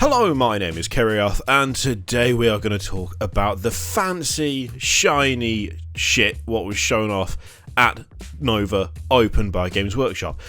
Hello, my name is Kerrioth, and today we are going to talk about the fancy, shiny shit what was shown off at Nova, opened by Games Workshop.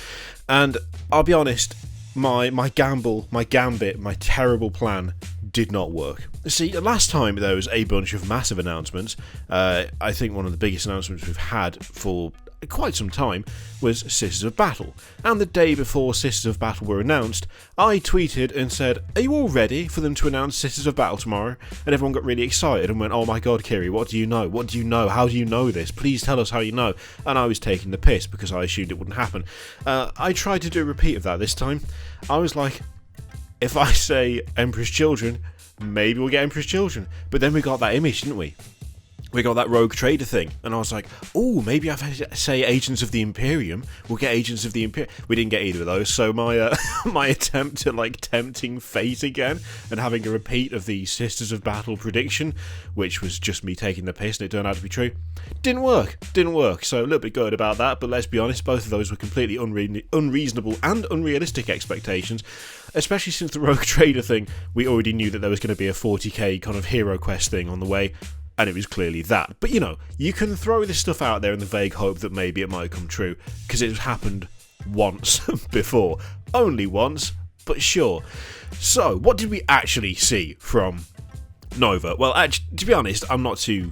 And I'll be honest, my gambit, my terrible plan did not work. See, last time there was a bunch of massive announcements. I think one of the biggest announcements we've had for quite some time was Sisters of Battle, and the day before Sisters of Battle were announced, I tweeted and said, are you all ready for them to announce Sisters of Battle tomorrow? And everyone got really excited and went, oh my god, Kiri, what do you know? What do you know? How do you know this? Please tell us how you know. And I was taking the piss because I assumed it wouldn't happen. I tried to do a repeat of that this time. I was like, if I say Emperor's Children, maybe we'll get Emperor's Children. But then we got that image, didn't we? We got that rogue trader thing, and I was like, oh, maybe if I say Agents of the Imperium, we'll get Agents of the Imperium. We didn't get either of those, so my my attempt at tempting fate again and having a repeat of the Sisters of Battle prediction, which was just me taking the piss and it turned out to be true, didn't work. So a little bit good about that, but let's be honest, both of those were completely unreasonable and unrealistic expectations, especially since the rogue trader thing, we already knew that there was going to be a 40k kind of hero quest thing on the way. And it was clearly that. But, you know, you can throw this stuff out there in the vague hope that maybe it might come true, because it's happened once before. Only once, but sure. So, what did we actually see from Nova? Well, actually, to be honest, I'm not too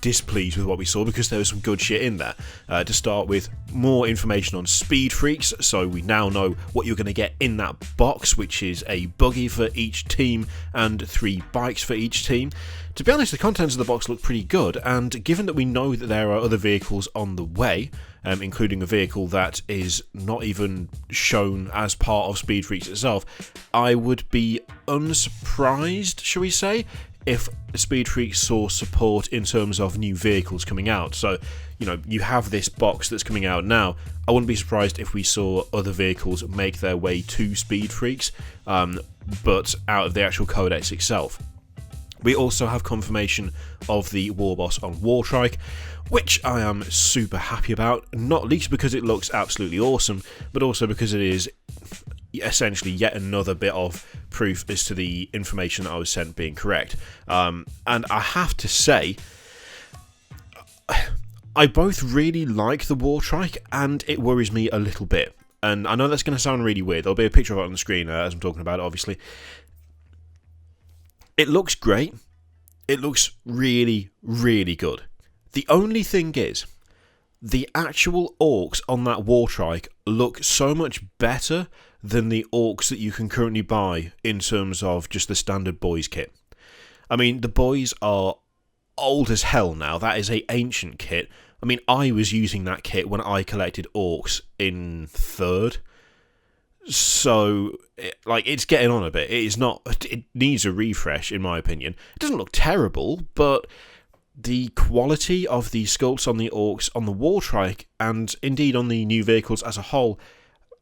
displeased with what we saw, because there was some good shit in there. To start with, more information on Speed Freaks, so we now know what you're going to get in that box, which is a buggy for each team and 3 bikes for each team. To be honest, the contents of the box look pretty good, and given that we know that there are other vehicles on the way, including a vehicle that is not even shown as part of Speed Freaks itself, I would be unsurprised, shall we say, if Speed Freaks saw support in terms of new vehicles coming out. So, you know, you have this box that's coming out now. I wouldn't be surprised if we saw other vehicles make their way to Speed Freaks, but out of the actual Codex itself. We also have confirmation of the war boss on Wartrike, which I am super happy about, not least because it looks absolutely awesome, but also because it is essentially yet another bit of proof as to the information that I was sent being correct. And I have to say, I both really like the Wartrike, and it worries me a little bit. And I know that's going to sound really weird. There'll be a picture of it on the screen as I'm talking about it, obviously. It looks great. It looks really, really good. The only thing is, the actual orcs on that Wartrike look so much better than the orcs that you can currently buy in terms of just the standard boys kit. I mean, the boys are old as hell now. That is an ancient kit. I mean, I was using that kit when I collected orcs in 3rd. So, it's getting on a bit. It needs a refresh, in my opinion. It doesn't look terrible, but the quality of the sculpts on the orcs, on the Wartrike, and indeed on the new vehicles as a whole,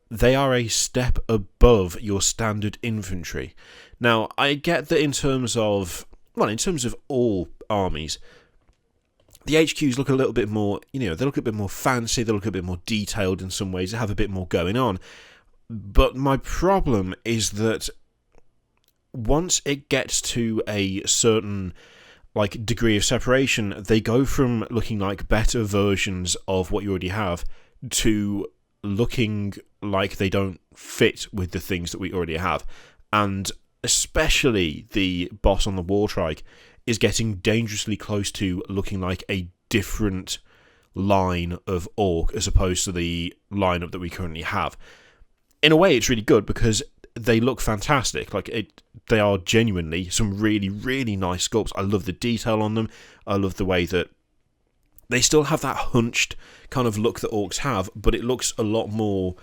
they are a step above your standard infantry. Now, I get that in terms of all armies, the HQs look a little bit more, they look a bit more fancy, they look a bit more detailed in some ways, they have a bit more going on. But my problem is that once it gets to a certain degree of separation, they go from looking like better versions of what you already have to looking like they don't fit with the things that we already have. And especially the boss on the Wartrike is getting dangerously close to looking like a different line of orc as opposed to the lineup that we currently have. In a way, it's really good because they look fantastic. They are genuinely some really, really nice sculpts. I love the detail on them. I love the way that they still have that hunched kind of look that orcs have, but it looks a lot more.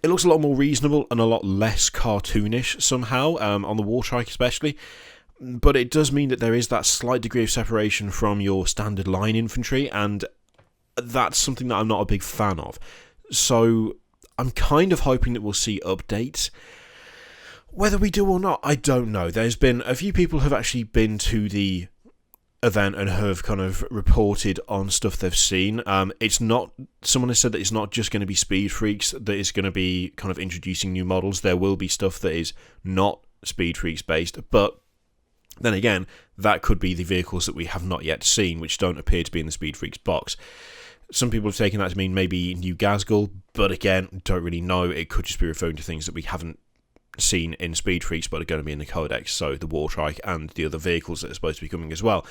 It looks a lot more reasonable and a lot less cartoonish somehow, on the Wartrike especially. But it does mean that there is that slight degree of separation from your standard line infantry, and that's something that I'm not a big fan of. So I'm kind of hoping that we'll see updates. Whether we do or not, I don't know. There's been a few people have actually been to the event and have kind of reported on stuff they've seen. Someone has said that it's not just going to be Speed Freaks that is going to be kind of introducing new models. There will be stuff that is not Speed Freaks based, but then again, that could be the vehicles that we have not yet seen, which don't appear to be in the Speed Freaks box. Some people have taken that to mean maybe new Gazgul, but again, don't really know. It could just be referring to things that we haven't seen in Speed Freaks, but are going to be in the Codex, so the Wartrike and the other vehicles that are supposed to be coming as well.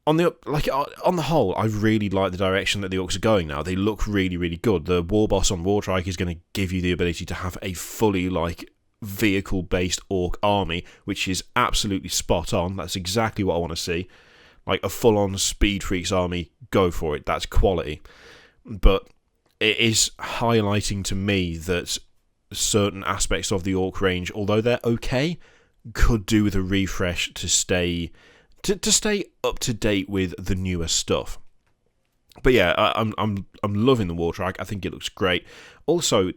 On the whole, I really like the direction that the Orks are going now. They look really, really good. The War Boss on Wartrike is going to give you the ability to have a fully, vehicle-based Ork army, which is absolutely spot on. That's exactly what I want to see. Like, a full-on Speed Freaks army, go for it. That's quality. But it is highlighting to me that certain aspects of the Ork range, although they're okay, could do with a refresh to stay up to date with the newer stuff. But yeah, I'm loving the Wartrike. I think it looks great. Also,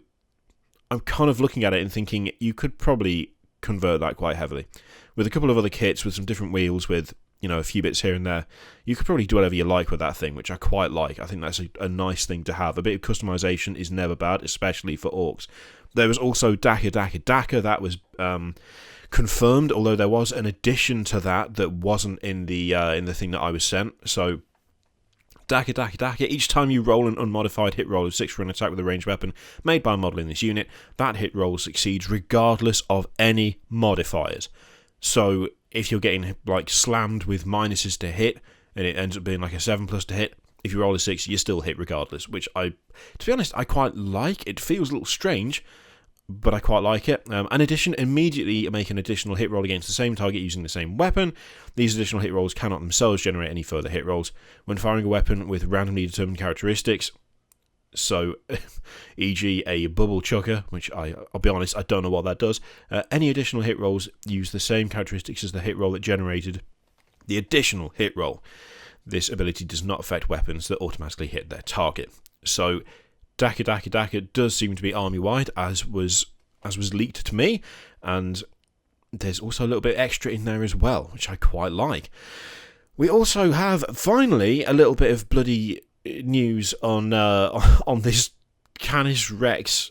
I'm kind of looking at it and thinking you could probably convert that quite heavily with a couple of other kits, with some different wheels, with a few bits here and there. You could probably do whatever you like with that thing, which I quite like. I think that's a nice thing to have. A bit of customization is never bad, especially for Orks. There was also Dakka Dakka Dakka. That was confirmed, although there was an addition to that wasn't in the thing that I was sent. So Dakka Dakka Dakka, each time you roll an unmodified hit roll of 6 for an attack with a ranged weapon made by a model in this unit, that hit roll succeeds regardless of any modifiers. So if you're getting slammed with minuses to hit and it ends up being like a 7+ to hit, if you roll a 6, you still hit regardless, which to be honest, I quite like. It feels a little strange, but I quite like it. In addition, immediately make an additional hit roll against the same target using the same weapon. These additional hit rolls cannot themselves generate any further hit rolls when firing a weapon with randomly determined characteristics. So, e.g. a bubble chucker, which I'll be honest, I don't know what that does. Any additional hit rolls use the same characteristics as the hit roll that generated the additional hit roll. This ability does not affect weapons that automatically hit their target. So, Dakka Dakka Dakka does seem to be army-wide, as was leaked to me, and there's also a little bit extra in there as well, which I quite like. We also have, finally, a little bit of bloody news on this Canis Rex,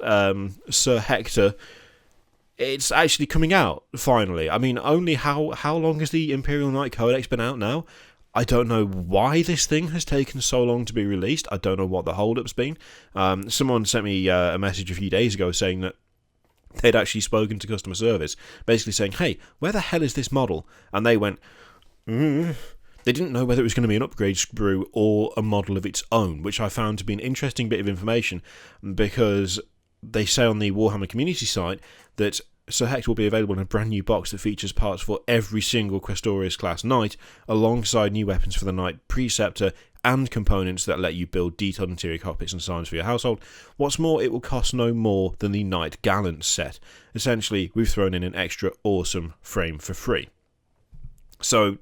Sir Hector. It's actually coming out, finally. I mean, only how long has the Imperial Knight Codex been out now? I don't know why this thing has taken so long to be released. I don't know what the hold-up's been. Someone sent me a message a few days ago saying that they'd actually spoken to customer service, basically saying, hey, where the hell is this model? And they went, They didn't know whether it was going to be an upgrade sprue or a model of its own, which I found to be an interesting bit of information, because they say on the Warhammer community site that Sir Hector will be available in a brand new box that features parts for every single Questorius class Knight, alongside new weapons for the Knight Preceptor and components that let you build detailed interior cockpits and signs for your household. What's more, it will cost no more than the Knight Gallant set. Essentially, we've thrown in an extra awesome frame for free. So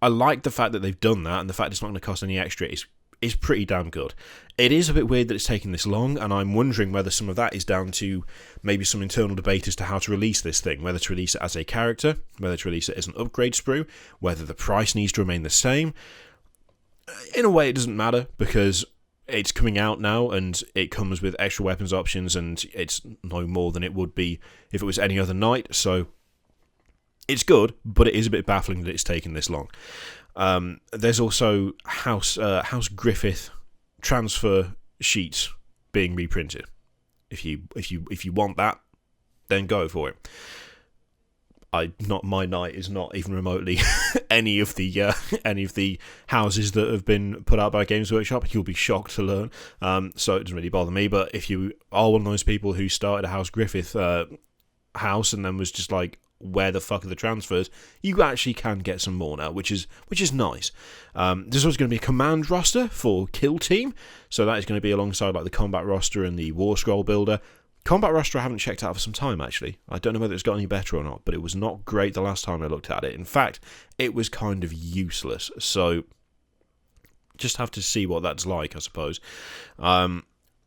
I like the fact that they've done that, and the fact it's not going to cost any extra is pretty damn good. It is a bit weird that it's taken this long, and I'm wondering whether some of that is down to maybe some internal debate as to how to release this thing, whether to release it as a character, whether to release it as an upgrade sprue, whether the price needs to remain the same. In a way, it doesn't matter, because it's coming out now, and it comes with extra weapons options, and it's no more than it would be if it was any other Knight, so it's good, but it is a bit baffling that it's taken this long. There's also House Griffith transfer sheets being reprinted. If you want that, then go for it. My Knight is not even remotely any of the houses that have been put out by Games Workshop. You'll be shocked to learn. So it doesn't really bother me. But if you are one of those people who started a House Griffith house and then was just like, where the fuck are the transfers, you actually can get some more now, which is nice. There's also going to be a command roster for Kill Team, so that is going to be alongside the combat roster and the War Scroll Builder. Combat roster I haven't checked out for some time, actually. I don't know whether it's got any better or not, but it was not great the last time I looked at it. In fact, it was kind of useless, so just have to see what that's like, I suppose.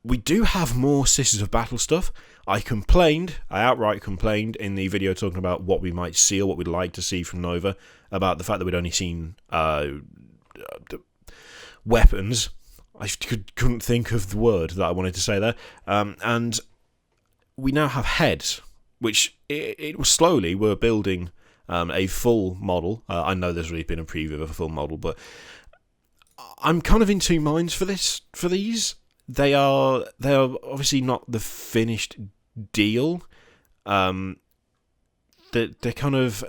We do have more Sisters of Battle stuff. I outright complained in the video talking about what we might see or what we'd like to see from Nova, about the fact that we'd only seen weapons. I couldn't think of the word that I wanted to say there. And we now have heads. which it was slowly were building a full model. I know there's already been a preview of a full model, but I'm kind of in two minds for these. They are obviously not the finished deal. They're kind of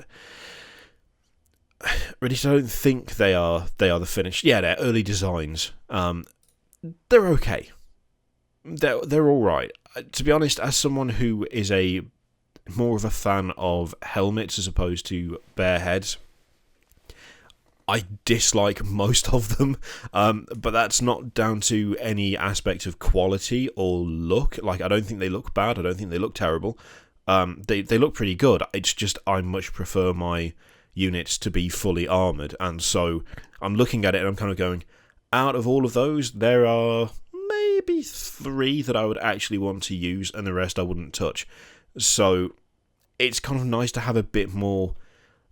really. I don't think they are the finished. Yeah, they're early designs. They're okay. They're all right. To be honest, as someone who is more of a fan of helmets as opposed to bare heads, I dislike most of them, but that's not down to any aspect of quality or look. Like, I don't think they look bad. I don't think they look terrible. They look pretty good. It's just I much prefer my units to be fully armoured, and so I'm looking at it and I'm kind of going, out of all of those, there are maybe 3 that I would actually want to use, and the rest I wouldn't touch. So it's kind of nice to have a bit more,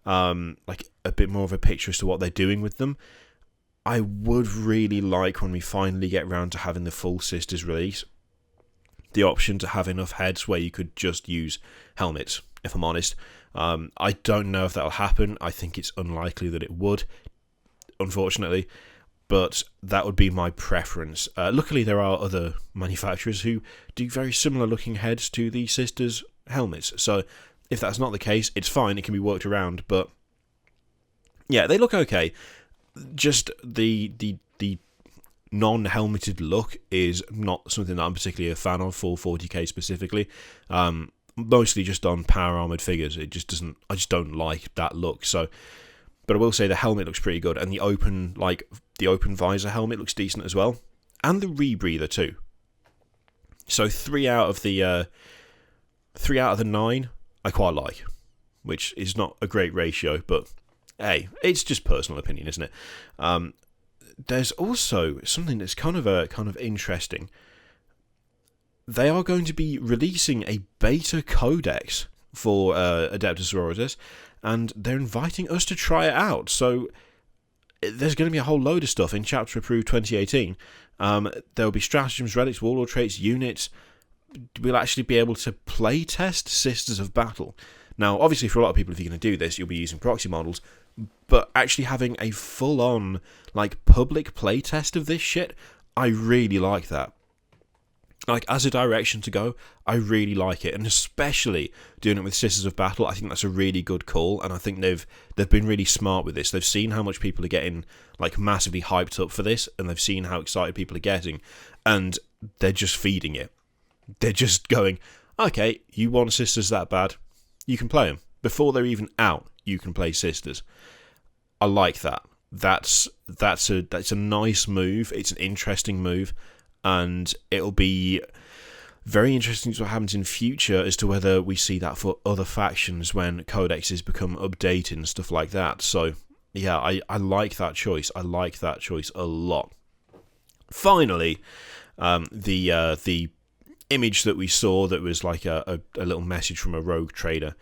like a bit more of a picture as to what they're doing with them. I would really like, when we finally get around to having the full Sisters release, the option to have enough heads where you could just use helmets, if I'm honest. I don't know if that'll happen. I think it's unlikely that it would, unfortunately, but that would be my preference. Luckily, there are other manufacturers who do very similar looking heads to the Sisters helmets, so if that's not the case, it's fine, it can be worked around, but yeah, they look okay. Just the non-helmeted look is not something that I'm particularly a fan of for 40k specifically. Mostly just on power armored figures. I just don't like that look. So, but I will say the helmet looks pretty good, and the open visor helmet looks decent as well, and the rebreather too. So 3 out of the 9 I quite like, which is not a great ratio, but hey, it's just personal opinion, isn't it? There's also something that's kind of interesting. They are going to be releasing a beta codex for Adeptus Sororitas, and they're inviting us to try it out. So there's going to be a whole load of stuff in Chapter Approved 2018. There'll be stratagems, relics, warlord traits, units. We'll actually be able to play test Sisters of Battle. Now, obviously, for a lot of people, if you're going to do this, you'll be using proxy models, but actually having a full-on, like, public playtest of this shit, I really like that. Like, as a direction to go, I really like it, and especially doing it with Sisters of Battle, I think that's a really good call, and I think they've been really smart with this. They've seen how much people are getting, like, massively hyped up for this, and they've seen how excited people are getting, and they're just feeding it. They're just going, okay, you want Sisters that bad? You can play them. Before they're even out, you can play Sisters. I like that. That's a nice move. It's an interesting move, and it'll be very interesting to what happens in future as to whether we see that for other factions when codexes become updated and stuff like that. So yeah, I like that choice. I like that choice a lot. Finally, the image that we saw that was like a little message from a rogue trader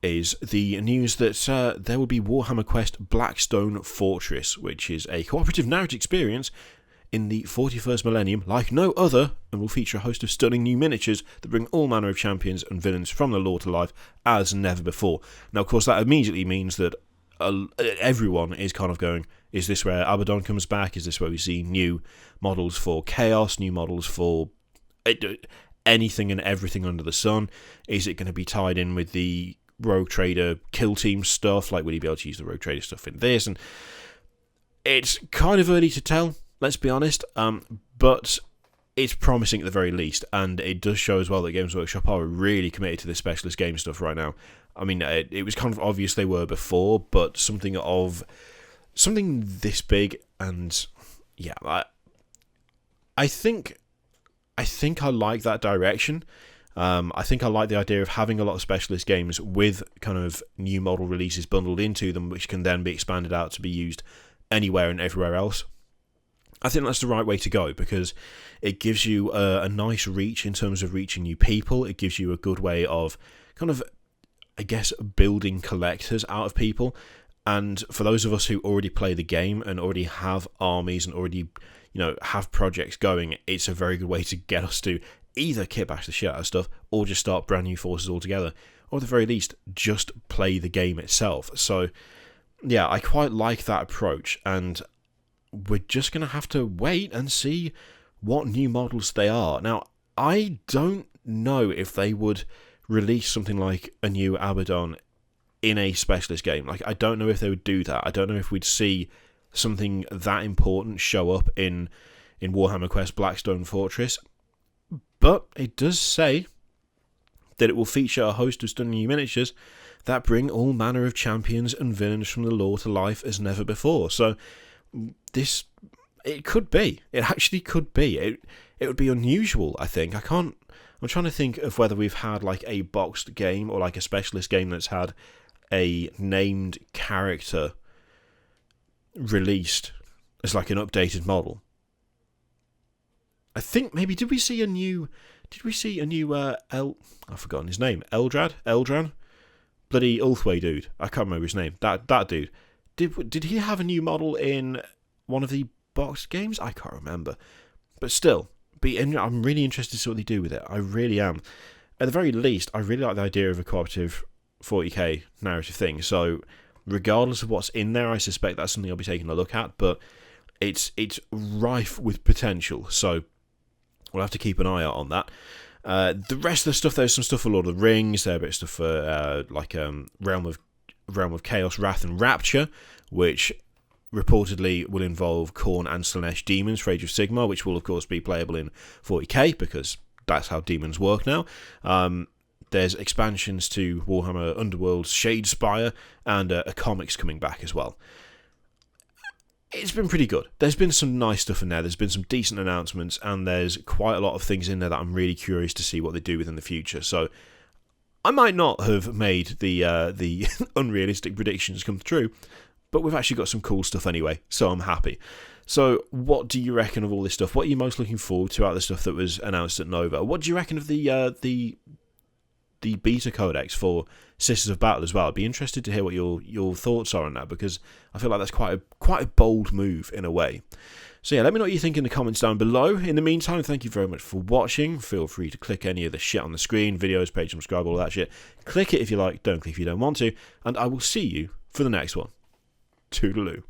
is the news that there will be Warhammer Quest Blackstone Fortress, which is a cooperative narrative experience in the 41st millennium like no other, and will feature a host of stunning new miniatures that bring all manner of champions and villains from the lore to life as never before. Now, of course, that immediately means that everyone is kind of going, is this where Abaddon comes back? Is this where we see new models for Chaos, new models for anything and everything under the sun? Is it going to be tied in with the Rogue Trader kill team stuff? Like, will you be able to use the Rogue Trader stuff in this? And it's kind of early to tell, let's be honest, but it's promising at the very least, and it does show as well that Games Workshop are really committed to this specialist game stuff right now. I mean, it was kind of obvious they were before, but something this big, and yeah, I think I like that direction. I think I like the idea of having a lot of specialist games with kind of new model releases bundled into them, which can then be expanded out to be used anywhere and everywhere else. I think that's the right way to go, because it gives you a nice reach in terms of reaching new people. It gives you a good way of kind of, I guess, building collectors out of people. And for those of us who already play the game and already have armies and already, have projects going, it's a very good way to get us to either kit bash the shit out of stuff or just start brand new forces altogether. or at the very least, just play the game itself. So, yeah, I quite like that approach, and we're just going to have to wait and see what new models they are. Now, I don't know if they would release something like a new Abaddon in a specialist game. Like, I don't know if they would do that. I don't know if we'd see something that important show up in Warhammer Quest Blackstone Fortress. But it does say that it will feature a host of stunning new miniatures that bring all manner of champions and villains from the lore to life as never before. So, it could be. It actually could be. It would be unusual, I think. I'm trying to think of whether we've had like a boxed game or like a specialist game that's had a named character released as like an updated model. I think maybe did we see a new I've forgotten his name. Eldran? Bloody Ulthway dude. I can't remember his name. That dude. Did he have a new model in one of the boxed games? I can't remember. But still, I'm really interested to see what they do with it. I really am. At the very least, I really like the idea of a cooperative 40k narrative thing. So, regardless of what's in there, I suspect that's something I'll be taking a look at. But it's rife with potential. So, we'll have to keep an eye out on that. The rest of the stuff, there's some stuff for Lord of the Rings. There's a bit of stuff for Realm of Chaos, Wrath, and Rapture, which reportedly will involve Khorne and Slaanesh demons for Age of Sigmar, which will of course be playable in 40k because that's how demons work now. There's expansions to Warhammer Underworld's Shadespire and a comics coming back as well. It's been pretty good. There's been some nice stuff in there. There's been some decent announcements, and there's quite a lot of things in there that I'm really curious to see what they do with in the future. So I might not have made the unrealistic predictions come true, but we've actually got some cool stuff anyway, so I'm happy. So what do you reckon of all this stuff? What are you most looking forward to out of the stuff that was announced at Nova? What do you reckon of the beta codex for Sisters of Battle as well? I'd be interested to hear what your thoughts are on that, because I feel like that's quite a bold move in a way. So yeah, let me know what you think in the comments down below. In the meantime, thank you very much for watching. Feel free to click any of the shit on the screen, videos, page, subscribe, all that shit. Click it if you like, don't click if you don't want to, and I will see you for the next one. Toodaloo.